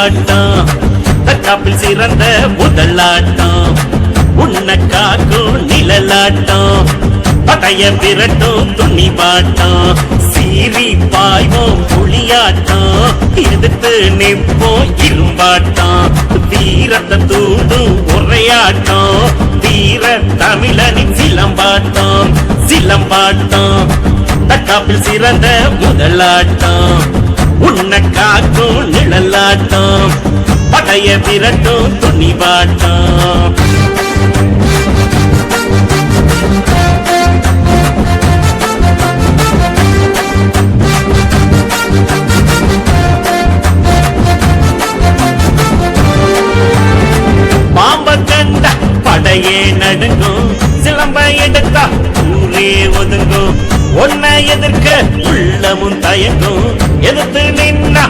சிலம்பாட்டம் தற்காப்பில் சிறந்த முதலாட்டம் உன்னை காக்கும் நிழலாட்டம் படைய விரட்டும் துணிபாட்டம் சீறி பாய்வோம் புளியாட்டம் எதிர்த்து நிற்போம் இரும்பாட்டம் வீரத்தை தூண்டும் உரையாட்டம் வீர தமிழனின் சிலம்பாட்டம் சிலம்பாட்டம் தற்காப்பில் சிறந்த முதலாட்டம் உன்னை காக்கும் நிழலாட்டம் படைய விரட்டும் துணிபாட்டம் படையே நடுங்கும் சிலம்ப எடுத்தா ஊரே ஒதுங்கும் ஒன்ன எதிர்க்க உள்ளமும் தயங்கும் எதிர்த்து நின்னா